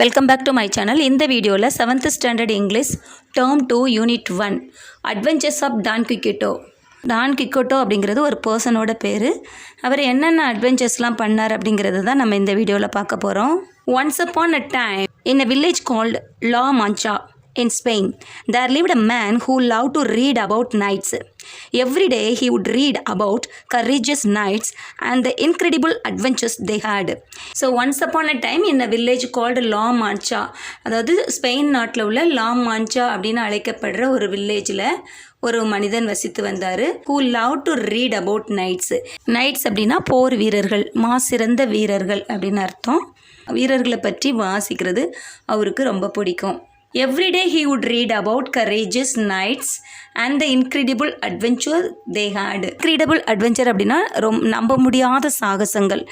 Welcome back to my channel. In the video, 7th Standard English, Term-2, Unit 1, Adventures of Don Quixote. Don Quixote அப்படிங்கிறது ஒரு பர்சனோட பேர். அவர் என்னென்ன அட்வென்ச்சர்ஸ்லாம் பண்ணார் அப்படிங்கிறது தான் நம்ம இந்த வீடியோவில் பார்க்க போகிறோம். Once upon a time, in a village called La Mancha, in Spain, there lived a man who loved to read about knights. Every day he would read about courageous knights and the incredible adventures they had. So once upon a time in a village called La Mancha, அதாவது Spain நாட்டில் உள்ள லா மான்ச்சா அப்படின்னு அழைக்கப்படுற ஒரு வில்லேஜில் ஒரு மனிதன் வசித்து வந்தார். who loved to read about knights. knights அப்படின்னா போர் வீரர்கள், மாசிறந்த வீரர்கள் அப்படின்னு அர்த்தம். வீரர்களை பற்றி வாசிக்கிறது அவருக்கு ரொம்ப பிடிக்கும். Every day he would read about courageous knights and the incredible adventure they had. Incredible adventure அப்படின்னா நம்ப முடியாத சாகசங்கள்.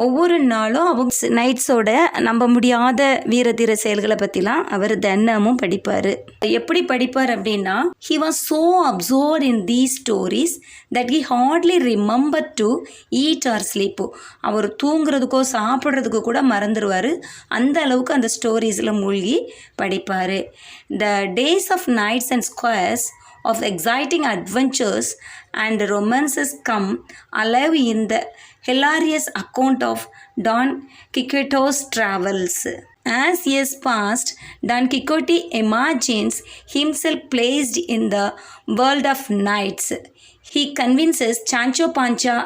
ஒவ்வொரு நாளும் அவங்க நைட்ஸோட நம்ப முடியாத வீரதீர செயல்களை பற்றிலாம் அவர் தினமும் படிப்பார். எப்படி படிப்பார் அப்படின்னா he was so absorbed in these stories that he hardly remembered to eat or sleep. அவர் தூங்குறதுக்கோ சாப்பிட்றதுக்கோ கூட மறந்துடுவார். அந்த அளவுக்கு அந்த ஸ்டோரிஸில் மூழ்கி படிப்பார். The days of nights and squares of exciting adventures and romances come alive in the hilarious account of Don Quixote's travels. As years passed, Don Quixote imagines himself placed in the world of knights. He convinces Sancho Panza,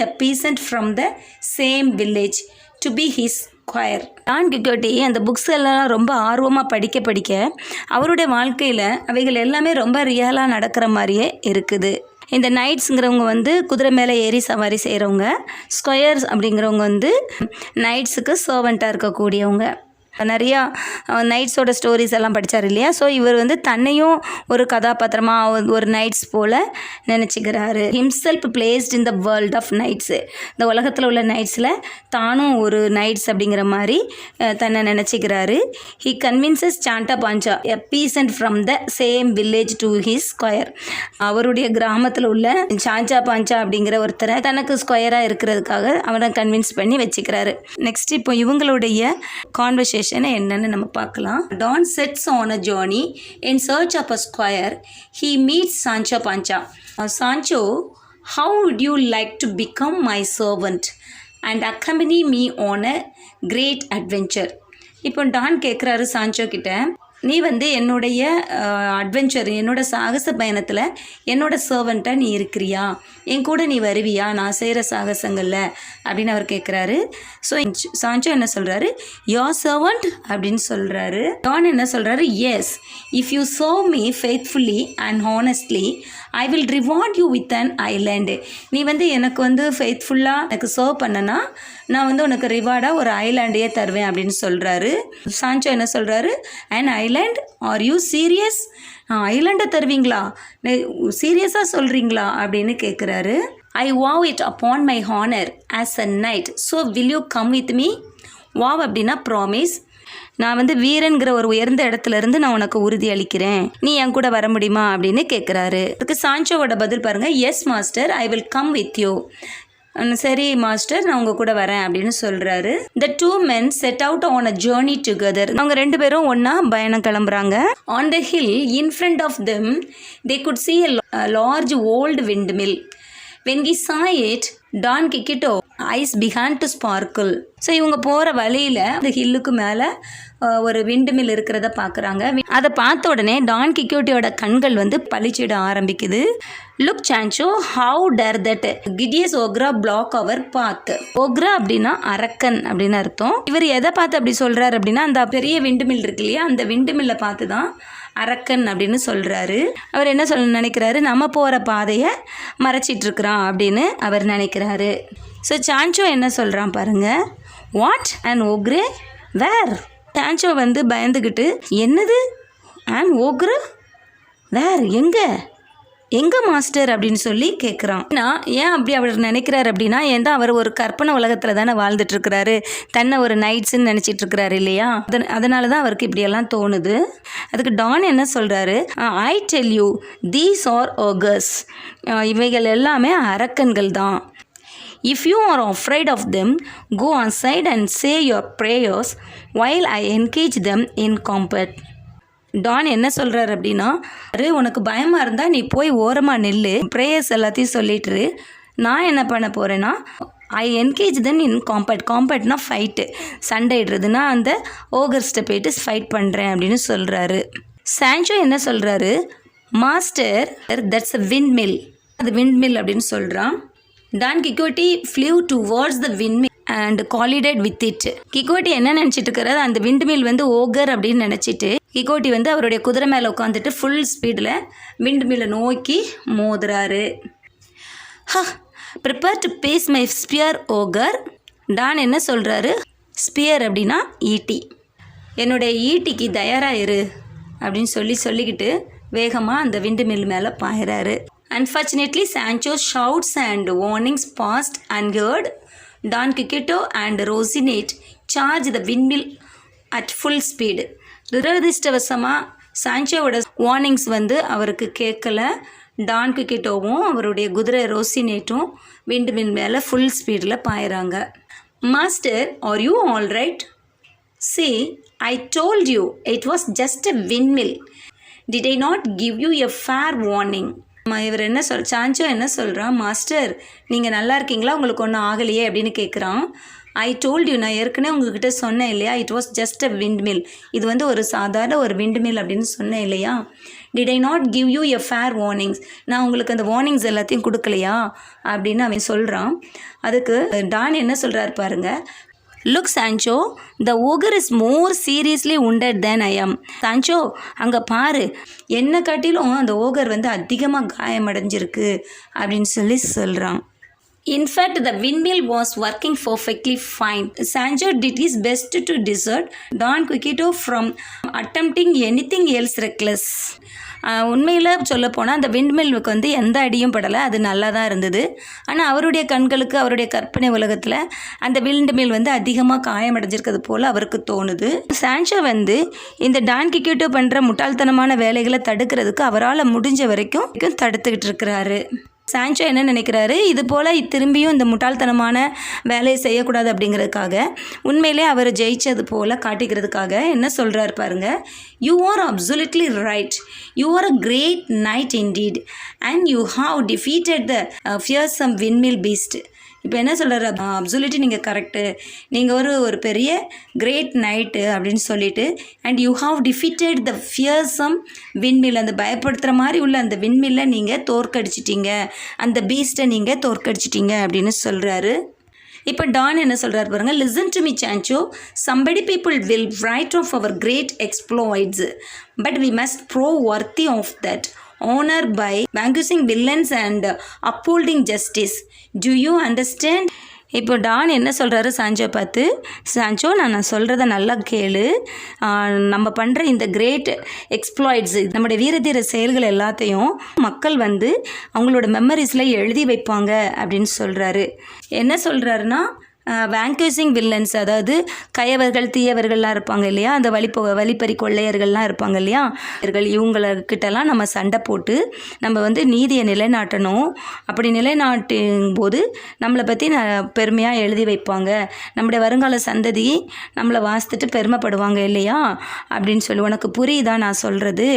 a peasant from the same village, to be his squire. Don Quixote அந்த books எல்லாம் ரொம்ப ஆர்வமாக படிக்க அவருடைய வாழ்க்கையில் அவைகள் எல்லாமே ரொம்ப ரியலாக நடக்கிற மாதிரியே இருக்குது. இந்த நைட்ஸுங்கிறவங்க குதிரை மேலே ஏறி சவாரி செய்கிறவங்க, ஸ்கொயர்ஸ் அப்படிங்கிறவங்க நைட்ஸுக்கு சர்வெண்ட்டாக இருக்கக்கூடியவங்க. நிறையா நைட்ஸோட ஸ்டோரிஸ் எல்லாம் படித்தார் இல்லையா. ஸோ இவர் தன்னையும் ஒரு கதாபாத்திரமாக ஒரு நைட்ஸ் போல் நினச்சிக்கிறாரு. Himself placed in the world of knights. இந்த உலகத்தில் உள்ள நைட்ஸில் தானும் ஒரு நைட்ஸ் அப்படிங்கிற மாதிரி தன்னை நினச்சிக்கிறாரு. He convinces Sancho Panza, a peasant from the same village to his squire. அவருடைய கிராமத்தில் உள்ள சாஞ்சா பாஞ்சா அப்படிங்கிற ஒருத்தரை தனக்கு ஸ்கொயராக இருக்கிறதுக்காக அவனை கன்வின்ஸ் பண்ணி வச்சுக்கிறாரு. நெக்ஸ்ட் இப்போ இவங்களுடைய கான்வர்சேஷன் என்னன்னு நம்ம பார்க்கலாம். Don sets on a journey in search of a squire. He meets Sancho Panza. Sancho, how would you like to become my servant and accompany me on a great adventure? இப்போ Don கேட்குறாரு Sancho கிட்ட, நீ என்னுடைய adventure, என்னோட சாகச பயணத்தில் என்னோட சர்வெண்ட்டாக நீ இருக்கிறியா, என் கூட நீ வருவியா நான் செய்கிற சாகசங்களில் அப்படின்னு அவர் கேட்குறாரு. ஸோ சான்சோ என்ன சொல்கிறாரு, யோர் சர்வெண்ட் அப்படின்னு சொல்கிறாரு. டான் என்ன சொல்கிறாரு, yes, if you serve me faithfully and honestly I will reward you with an island. நீ எனக்கு ஃபெய்த்ஃபுல்லாக எனக்கு சர்வ் பண்ணனா நான் உனக்கு ரிவார்டாக ஒரு ஐலாண்டையே தருவேன் அப்படின்னு சொல்கிறாரு. சான்சோ என்ன சொல்கிறாரு, and island, are you serious? ஐலாண்டை தருவீங்களா, சீரியஸாக சொல்கிறீங்களா அப்படின்னு கேட்குறாரு. I vow it upon my honour as a knight, so will you come with me? Vow அப்படின்னா ப்ராமிஸ். நான் வீரன்கிற ஒரு உயர்ந்த இடத்துல இருந்து நான் உனக்கு உறுதி அளிக்கிறேன், நீ என் கூட வர முடியுமா அப்படின்னு கேட்குறாரு. அதுக்கு சான்சோவோட பதில் பாருங்க, yes master, I will come with you. சரி மாஸ்டர், நான் உங்கள் கூட வரேன் அப்படின்னு சொல்கிறாரு. The two men set out on a journey together. அவங்க ரெண்டு பேரும் ஒன்றா பயணம் கிளம்புறாங்க. On the hill in front of them they could see a large old windmill. When he saw it, Don Quixote eyes began to sparkle. So இவங்க போகிற வழியில் அந்த ஹில்லுக்கு மேலே ஒரு விண்டு மில் இருக்கிறத பார்க்குறாங்க. அதை பார்த்த உடனே டான் கிக்யோட்டியோட கண்கள் பளிச்சிட ஆரம்பிக்குது. Look Sancho, how dare that hideous ogre block our path. Ogre அப்படின்னா அரக்கன் அப்படின்னு அர்த்தம். இவர் எதை பார்த்து அப்படி சொல்கிறாரு அப்படின்னா, அந்த பெரிய விண்டு மில் இருக்கு இல்லையா, அந்த விண்டு மில்லை பார்த்து தான் அரக்கன் அப்படின்னு சொல்கிறாரு. அவர் என்ன சொல்ல நினைக்கிறாரு, நம்ம போகிற பாதையை மறைச்சிட்ருக்குறான் அப்படின்னு அவர் நினைக்கிறாரு. ஸோ சான்சோ என்ன சொல்கிறான் பாருங்க, வாட் அண்ட் ஓக்ரே வேர்? சான்சோ பயந்துக்கிட்டு, என்னது அண்ட் ஓக்ரே வேர், எங்கே மாஸ்டர் அப்படின்னு சொல்லி கேட்குறான். ஏன் அப்படி அவர் நினைக்கிறாரு அப்படின்னா, அவர் ஒரு கற்பனை உலகத்தில் தானே வாழ்ந்துட்டுருக்கிறாரு, தன்னை ஒரு நைட்ஸுன்னு நினச்சிட்ருக்கிறாரு இல்லையா, அதனால தான் அவருக்கு இப்படியெல்லாம் தோணுது. அதுக்கு டான் என்ன சொல்கிறாரு, I tell you these are ogres, இவைகள் எல்லாமே அரக்கன்கள் தான். If you are afraid of them, go aside and say your prayers while I engage them in combat. Don என்ன சொல்கிறார் அப்படின்னா, உனக்கு பயமாக இருந்தால் நீ போய் ஓரமாக நில்லு, ப்ரேயர்ஸ் எல்லாத்தையும் சொல்லிட்டு நான் என்ன பண்ண போகிறேன்னா ஐ என்கேஜ் தென் இன் காம்பேட்னா ஃபைட்டு, சண்டை இடுறதுன்னா அந்த ஓகர்ஸ்ட்டை போயிட்டு ஃபைட் பண்ணுறேன் அப்படின்னு சொல்கிறாரு. சான்சோ என்ன சொல்கிறாரு, மாஸ்டர் தட்ஸ் அ விண்ட்மில், அது விண்ட்மில் அப்படின்னு சொல்கிறான். Don Quixote flew towards the windmill and collided with it. Quixote என்ன நினச்சிட்டு இருக்கிறாரு, அந்த விண்ட்மில் வந்து ஓகர் அப்படின்னு நினச்சிட்டு கிக்கோட்டி வந்து அவருடைய குதிரை மேலே உட்காந்துட்டு ஃபுல் ஸ்பீடில் விண்ட்மில்லை நோக்கி மோதுறாரு. Prepare to face my spear ogre. Don என்ன சொல்கிறாரு, ஸ்பியர் அப்படின்னா ஈட்டி, என்னுடைய ஈட்டிக்கு தயாராக இரு அப்படின்னு சொல்லிக்கிட்டு வேகமாக அந்த விண்ட்மில் மேலே பாயிறாரு. Unfortunately, Sancho's shouts and warnings passed unheard. Don Quixote and Rocinante charged the windmill at full speed. துரதிர்ஷ்டவசமாக சான்சோவோட வார்னிங்ஸ் வந்து அவருக்கு கேட்கல. டான் கிக்கிட்டோவும் அவருடைய குதிரை ரோசினேட்டும் விண்ட்மில் மேலே ஃபுல் ஸ்பீடில் பாயிறாங்க. Master, are you all right? See, I told you it was just a windmill. Did I not give you a fair warning? இவர் என்ன சான்சோ என்ன சொல்கிறான், மாஸ்டர் நீங்கள் நல்லா இருக்கீங்களா, உங்களுக்கு ஒன்றும் ஆகலையே அப்படின்னு கேட்குறான். ஐ டோல்ட் யூ, நான் ஏற்கனவே உங்ககிட்ட சொன்னேன் இல்லையா, it was just a windmill, இது வந்து ஒரு சாதாரண ஒரு விண்ட்மில் அப்படின்னு சொன்னேன் இல்லையா. Did I not give you a fair warnings, நான் உங்களுக்கு அந்த வார்னிங்ஸ் எல்லாத்தையும் கொடுக்கலையா அப்படின்னு அவன் சொல்கிறான். அதுக்கு டான் என்ன சொல்கிறார் பாருங்க, look Sancho, the ogre is more seriously wounded than I am. Sancho அங்கே பாரு, என்னை காட்டிலும் அந்த ஓகர் வந்து அதிகமாக காயமடைஞ்சிருக்கு அப்படின்னு சொல்கிறான். In fact, the windmill was working perfectly fine. Sancho did his best to dissuade Don Quixote from attempting anything else reckless. உண்மையில் சொல்லப்போனால் அந்த விண்ட்மில்லுக்கு வந்து எந்த அடியும் படலை, அது நல்லா தான் இருந்தது. ஆனால் அவருடைய கண்களுக்கு அவருடைய கற்பனை உலகத்தில் அந்த விண்ட்மில் வந்து அதிகமாக காயமடைஞ்சிருக்கிறது போல் அவருக்கு தோணுது. சான்சோ வந்து இந்த டான் கிக்கிட்டோ பண்ணுற முட்டாள்தனமான வேலைகளை தடுக்கிறதுக்கு அவரால் முடிஞ்ச வரைக்கும் தடுத்துக்கிட்டு இருக்கிறாரு. சான்சோ என்ன நினைக்கிறாரு, இது போல் திரும்பியும் இந்த முட்டாள்தனமான வேலையை செய்யக்கூடாது அப்படிங்கிறதுக்காக, உண்மையிலே அவர் ஜெயிச்சது போல் காட்டிக்கிறதுக்காக என்ன சொல்கிறார் பாருங்க, you are absolutely right, you are a great knight indeed and you have defeated the fearsome windmill beast. இப்போ என்ன சொல்கிறாரு, அப்சல்யூட்லி நீங்கள் கரெக்டு, நீங்கள் ஒரு பெரிய கிரேட் நைட்டு அப்படின்னு சொல்லிட்டு, and you have defeated the fearsome windmill, அந்த பயப்படுத்துகிற மாதிரி உள்ள அந்த விண்ட்மில்லை நீங்கள் தோற்கடிச்சிட்டிங்க, அந்த பீஸ்ட்டை நீங்கள் தோற்கடிச்சிட்டிங்க அப்படின்னு சொல்கிறாரு. இப்போ டான் என்ன சொல்கிறார் பாருங்கள், listen to me Sancho, somebody people will write of our great exploits, but we must prove worthy of that honor by vanquishing villains and upholding justice. Do you understand? இப்போ டான் என்ன சொல்கிறாரு Sancho பார்த்து, Sancho நான் சொல்கிறத நல்லா கேளு, நம்ம பண்ணுற இந்த கிரேட் எக்ஸ்ப்ளாய்ட்ஸ், நம்முடைய வீரதீர செயல்கள் எல்லாத்தையும் மக்கள் வந்து அவங்களோட மெமரிஸில் எழுதி வைப்பாங்க அப்படின்னு சொல்கிறாரு. என்ன சொல்கிறாருன்னா, வேங்கேசிங் வில்லன்ஸ், அதாவது கயவர்கள் தீயவர்கள்லாம் இருப்பாங்க இல்லையா, அந்த வழிப்பறி கொள்ளையர்கள்லாம் இருப்பாங்க இல்லையா, இவங்கக்கிட்டலாம் நம்ம சண்டை போட்டு நம்ம வந்து நீதியை நிலைநாட்டணும். அப்படி நிலைநாட்டும் போது நம்மளை பற்றி பெருமையாக எழுதி வைப்பாங்க, நம்முடைய வருங்கால சந்ததி நம்மளை வாசித்துட்டு பெருமைப்படுவாங்க இல்லையா அப்படின்னு சொல்லி, உனக்கு புரியுதா நான் சொல்கிறது,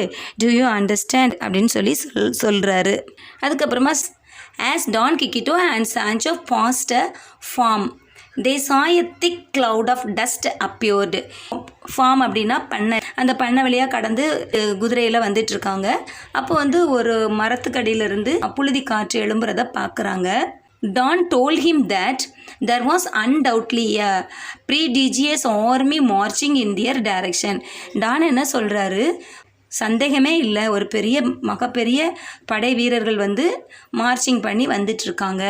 டு யூ அண்டர்ஸ்டாண்ட் அப்படின்னு சொல்கிறாரு. அதுக்கப்புறமா as Don Quixote and Sancho passed a farm, they saw a thick cloud of dust appeared. Farm அப்படின்னா பண்ணை, அந்த பண்ணை வழியாக கடந்து குதிரையில் வந்துட்டுருக்காங்க. அப்போ வந்து ஒரு மரத்துக்கடியிலிருந்து புழுதி காற்று எழும்புறதை பார்க்குறாங்க. Don told him that there was undoubtedly a prodigious army marching in their direction. Don என்ன சொல்கிறாரு, சந்தேகமே இல்லை, ஒரு பெரிய படை வீரர்கள் வந்து மார்ச்சிங் பண்ணி வந்துட்டுருக்காங்க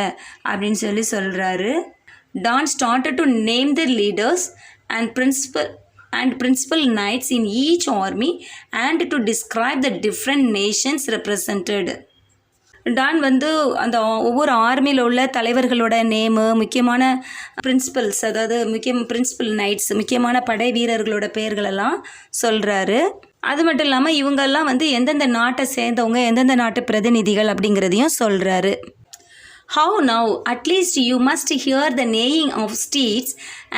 அப்படின்னு சொல்கிறாரு. Don started to name the leaders and principal knights in each army and to describe the different nations represented. Don வந்து அந்த ஒவ்வொரு ஆர்மியில் உள்ள தலைவர்களோட நேமு, முக்கியமான பிரின்சிபல்ஸ், அதாவது பிரின்சிபல் நைட்ஸ், முக்கியமான படை வீரர்களோட பெயர்களெல்லாம் சொல்கிறாரு. அது மட்டும் இல்லாமல் இவங்கெல்லாம் வந்து எந்தெந்த நாட்டை சேர்ந்தவங்க, எந்தெந்த நாட்டு பிரதிநிதிகள் அப்படிங்கிறதையும் சொல்கிறாரு. How now? At least you must hear the neighing of steeds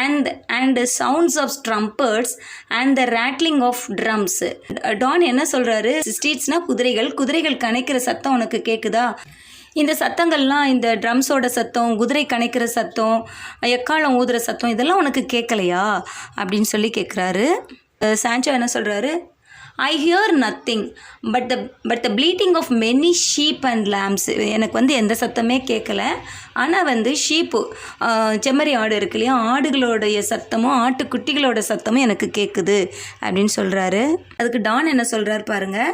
and the sounds of trumpets and the rattling of drums. Don என்ன சொல்கிறாரு, ஸ்டீட்ஸ்னால் குதிரைகள் கணைக்கிற சத்தம் உனக்கு கேட்குதா? இந்த சத்தங்கள்லாம், இந்த ட்ரம்ஸோட சத்தம், குதிரை கணைக்கிற சத்தம், எக்காலம் ஊதுற சத்தம், இதெல்லாம் உனக்கு கேட்கலையா அப்படின்னு சொல்லி கேட்குறாரு. சான்சோ என்ன சொல்கிறாரு, I hear nothing but the bleating of many sheep and lambs. எனக்கு வந்து எந்த சத்தமே கேட்கல. ஆனால் ஷீப்பு, செம்மறி ஆடு இருக்கு இல்லையா, ஆடுகளோடைய சத்தமும் ஆட்டுக்குட்டிகளோட சத்தமும் எனக்கு கேட்குது அப்படின்னு சொல்கிறாரு. அதுக்கு டான் என்ன சொல்கிறார் பாருங்கள்,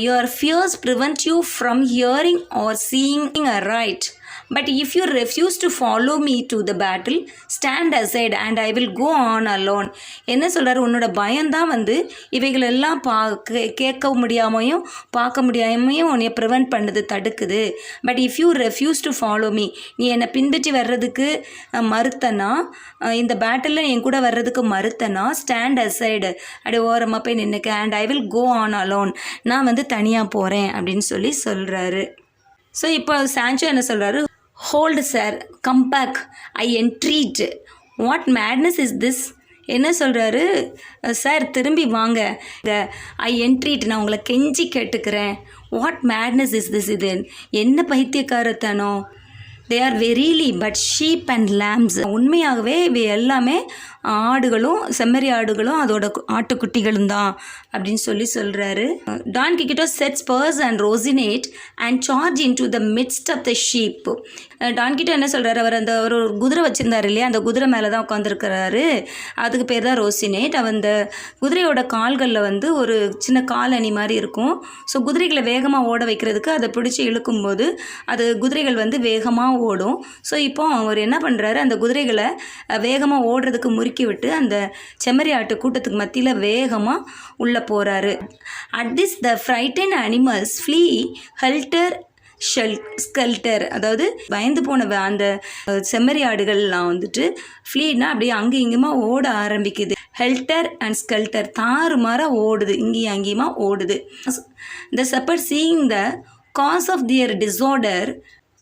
your fears prevent you from hearing or seeing aright. But if you refuse to follow me to the battle, stand aside and I will go on alone. என்ன சொல்கிறார், உன்னோட பயம்தான் இவைகளெல்லாம் கேட்க முடியாமையும் பார்க்க முடியாமையும் உன்னை ப்ரிவெண்ட் பண்ணுது, தடுக்குது. But if you refuse to follow me, நீ என்னை பின்பற்றி வர்றதுக்கு மறுத்தனா, இந்த பேட்டிலில் என் கூட வர்றதுக்கு மறுத்தனா, ஸ்டாண்ட் அசைடு, அப்படி ஓரமாக போய் நின்றுக்க, and I will go on alone, நான் தனியாக போகிறேன் அப்படின்னு சொல்கிறாரு. ஸோ இப்போ சான்சோ என்ன சொல்கிறாரு, hold sir, come back, I entreat, what madness is this? என்ன சொல்கிறாரு, சார் திரும்பி வாங்க, ஐ என்ட்ரீட், நான் உங்களை கெஞ்சி கேட்டுக்கிறேன், வாட் மேட்னஸ் இஸ் திஸ், இது என்ன பைத்தியக்காரத்தனம், they are verily but sheep and lambs, உண்மையாகவே இவை எல்லாமே ஆடுகளும் செம்மறி ஆடுகளும் அதோட ஆட்டுக்குட்டிகளும் தான் அப்படின்னு சொல்கிறாரு. Don Quixote sets spurs and Rocinante and charge into the midst of the sheep. Don Quixote என்ன சொல்கிறாரு, அவர் ஒரு குதிரை வச்சுருந்தார் இல்லையா, அந்த குதிரை மேலே தான் உட்காந்துருக்கிறாரு, அதுக்கு பேர் தான் ரோசினேட். அந்த குதிரையோட கால்களில் ஒரு சின்ன காலணி மாதிரி இருக்கும். ஸோ குதிரைகளை வேகமாக ஓட வைக்கிறதுக்கு அதை பிடிச்சி இழுக்கும்போது அது குதிரைகள் வேகமாக ஓடும். ஸோ இப்போ அவர் என்ன பண்ணுறாரு, அந்த குதிரைகளை வேகமாக ஓடுறதுக்கு முறுக்கி விட்டு அந்த செம்மறி ஆட்டு கூட்டத்துக்கு மத்தியில் வேகமாக உள்ளே போகிறாரு. At this the frightened animals flee helter skelter, அதாவது பயந்து போன அந்த செம்மறி ஆடுகள்லாம் ஃப்ளீனா அப்படியே அங்கே இங்கேயுமா ஓட ஆரம்பிக்குது. ஹெல்டர் அண்ட் ஸ்கெல்டர், தாறுமாற ஓடுது, இங்கேயும் அங்கேயுமா ஓடுது. த shepherd seeing the cause of their disorder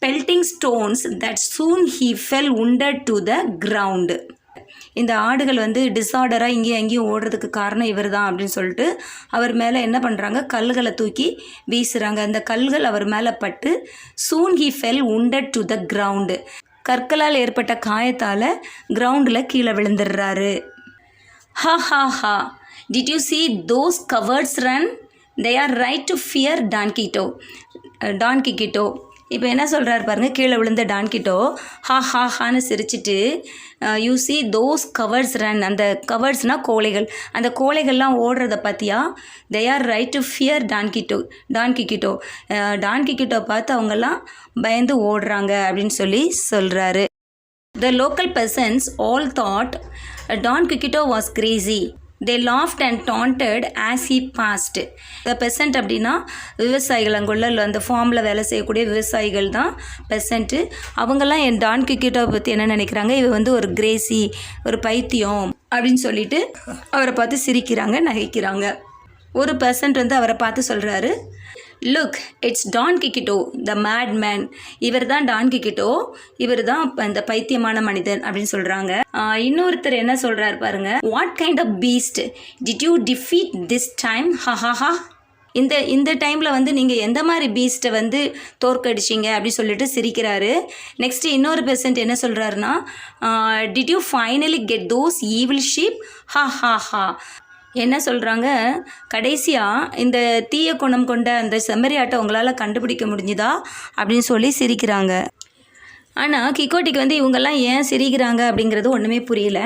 pelting stones that soon he fell wounded to the ground. இந்த ஆடுகள் டிஸார்டராக இங்கேயும் அங்கேயும் ஓடுறதுக்கு காரணம் இவர் தான் அப்படின்னு சொல்லிட்டு அவர் மேலே என்ன பண்ணுறாங்க, கல்களை தூக்கி வீசுகிறாங்க. அந்த கல்கள் அவர் மேலே பட்டு soon he fell wounded to the ground, கற்களால் ஏற்பட்ட காயத்தால் கிரவுண்டில் கீழே விழுந்துடுறாரு. ஹா ஹா ஹா, did you see those cowards run? They are right to fear Don Quixote. இப்போ என்ன சொல்கிறாரு பாருங்கள், கீழே விழுந்த டான் கிட்டோ ஹா ஹா ஹான்னு சிரிச்சிட்டு, you see those cowards run, அந்த கவர்ஸ்னால் கோழைகள், அந்த கோழைகள்லாம் ஓடுறத பார்த்தியா, they are right to fear Don Quixote பார்த்து அவங்கெல்லாம் பயந்து ஓடுறாங்க அப்படின்னு சொல்கிறாரு. The local peasants all thought Don Quixote was crazy. They laughed and taunted as he passed. The peasant அப்படின்னா விவசாயிகள், அங்குள்ள அந்த ஃபார்மில் வேலை செய்யக்கூடிய விவசாயிகள் தான் பெசண்ட்டு. அவங்கெல்லாம் என் டான் கிகிட்டோ பற்றி என்ன நினைக்கிறாங்க, இவ ஒரு கிரேசி, ஒரு பைத்தியம் அப்படின்னு சொல்லிட்டு அவரை பார்த்து சிரிக்கிறாங்க, நகைக்கிறாங்க. ஒரு பெசண்ட் அவரை பார்த்து சொல்கிறாரு, look, it's Don Quixote the mad man. இவர் தான் டான் கிகிட்டோ, இவர் தான் இந்த பைத்தியமான மனிதன் அப்படின்னு சொல்கிறாங்க. இன்னொருத்தர் என்ன சொல்கிறார் பாருங்க, what kind of beast did you defeat this time? ஹஹஹா, இந்த டைமில் நீங்கள் எந்த மாதிரி பீஸ்ட்டை தோற்கடிச்சிங்க அப்படின்னு சொல்லிட்டு சிரிக்கிறாரு. நெக்ஸ்ட்டு இன்னொரு பெர்சன்ட் என்ன சொல்கிறாருன்னா, did you finally get those evil sheep? ஹா ஹா ஹா. என்ன சொல்கிறாங்க, கடைசியாக இந்த தீய குணம் கொண்ட அந்த செம்மறி ஆட்டை உங்களால் கண்டுபிடிக்க முடிஞ்சுதா அப்படின்னு சொல்லி சிரிக்கிறாங்க. ஆனால் கிகோட்டிக்கு இவங்கெல்லாம் ஏன் சிரிக்கிறாங்க அப்படிங்கிறது ஒன்றுமே புரியல.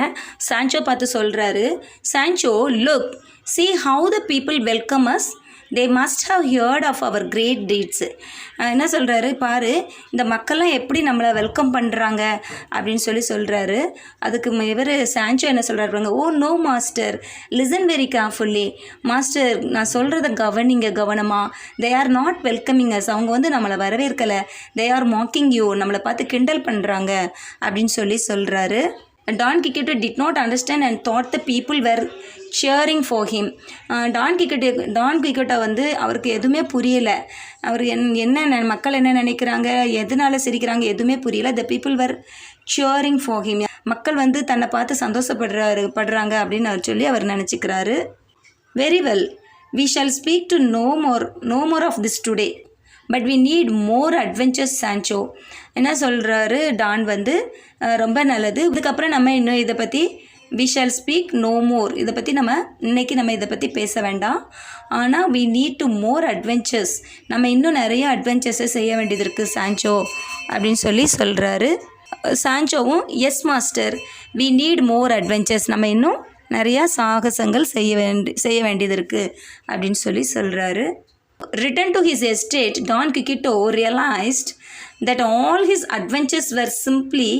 சான்சோ பார்த்து சொல்கிறாரு, Sancho, look, see how the people welcome us. They must have heard of our great deeds. என்ன சொல்கிறாரு பாரு, இந்த மக்கள்லாம் எப்படி நம்மளை வெல்கம் பண்ணுறாங்க அப்படின்னு சொல்கிறாரு. அதுக்கு இவர் சான்சோ என்ன சொல்கிறாரு பாருங்க, oh no master, listen very carefully. Master, நான் சொல்கிறத கவனிங்க கவனமாக. They are not welcoming us. அவங்க நம்மளை வரவேற்கலை. They are mocking you. நம்மளை பார்த்து கிண்டல் பண்ணுறாங்க அப்படின்னு சொல்கிறாரு. Don Quixote did not understand and thought the people were cheering for him. Don Quixote வந்து அவருக்கு எதுவுமே புரியலை. அவர் என்ன மக்கள் என்ன நினைக்கிறாங்க, எதனால சிரிக்கிறாங்க எதுவுமே புரியல. The people were cheering for him. மக்கள் வந்து தன்னை பார்த்து சந்தோஷப்படுறாங்க அப்படின்னு சொல்லி அவர் நினச்சிக்கிறாரு. Very well, we shall speak to no more of this today. But we need more adventures Sancho. என்ன சொல்கிறாரு டான் வந்து, ரொம்ப நல்லது, இதுக்கப்புறம் நம்ம இன்னும் இதை பற்றி we shall speak no more, இதை பற்றி இன்றைக்கி நம்ம இதை பற்றி பேச வேண்டாம். ஆனால் we need to more adventures, நம்ம இன்னும் நிறைய அட்வென்ச்சர்ஸை செய்ய வேண்டியது இருக்குது சான்ச்சோ அப்படின்னு சொல்கிறாரு. சான்ச்சோவும் yes master, we need more adventures, நம்ம இன்னும் நிறையா சாகசங்கள் செய்ய வேண்டியது இருக்குது அப்படின்னு சொல்கிறாரு. Return to his estate, Don Quixote realized that all his adventures were simply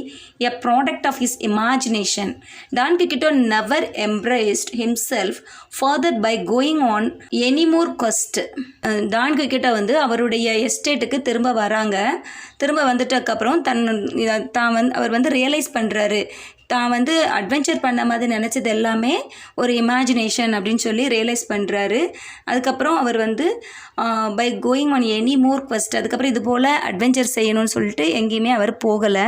a product of his imagination. Don Quixote never embraced himself further by going on any more quest. Don Quixote வந்து அவருடைய எஸ்டேட்டுக்கு திரும்ப வந்துட்டதுக்கப்புறம் அவர் வந்து realise பண்ணுறாரு, தான் வந்து adventure பண்ண மாதிரி நினச்சது எல்லாமே ஒரு இமேஜினேஷன் அப்படின்னு ரியலைஸ் பண்ணுறாரு. அதுக்கப்புறம் அவர் வந்து by going on any more quest, அதுக்கப்புறம் இது போல் அட்வென்ச்சர் செய்யணும்னு சொல்லிட்டு எங்கேயுமே அவர் போகலை.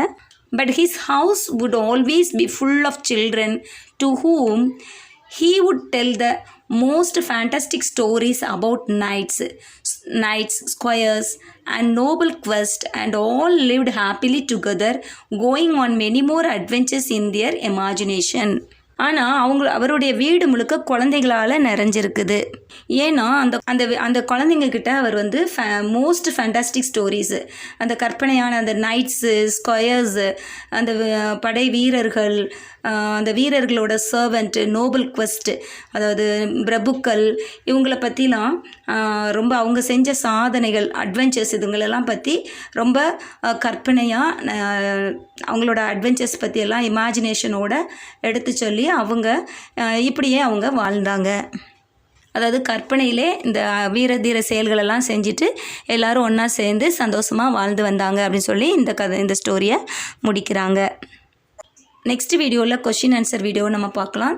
But his house would always be full of children to whom he would tell the most fantastic stories about knights, squires and noble quests, and all lived happily together, going on many more adventures in their imagination. ஆனால் அவருடைய வீடு முழுக்க குழந்தைகளால் நிறைஞ்சிருக்குது. ஏன்னா அந்த குழந்தைங்கக்கிட்ட அவர் வந்து most fantastic stories, அந்த கற்பனையான அந்த நைட்ஸு, ஸ்கொயர்ஸு, அந்த படை வீரர்கள், அந்த வீரர்களோட சர்வெண்ட்டு, நோபல் குவெஸ்ட்டு, அதாவது பிரபுக்கள், இவங்கள பற்றிலாம் ரொம்ப அவங்க செஞ்ச சாதனைகள், அட்வென்ச்சர்ஸ், இதுங்களெல்லாம் பற்றி ரொம்ப கற்பனையாக அவங்களோட அட்வென்ச்சர்ஸ் பற்றியெல்லாம் இமேஜினேஷனோட எடுத்து சொல்லி அவங்க இப்படியே அவங்க வாழ்ந்தாங்க. அதாவது கற்பனையிலே இந்த வீர தீர செயல்களெல்லாம் செஞ்சுட்டு எல்லோரும் ஒன்றா சேர்ந்து சந்தோஷமாக வாழ்ந்து வந்தாங்க அப்படின்னு இந்த ஸ்டோரியை முடிக்கிறாங்க. நெக்ஸ்ட் வீடியோவில் கொஷின் ஆன்சர் வீடியோ நம்ம பார்க்கலாம்.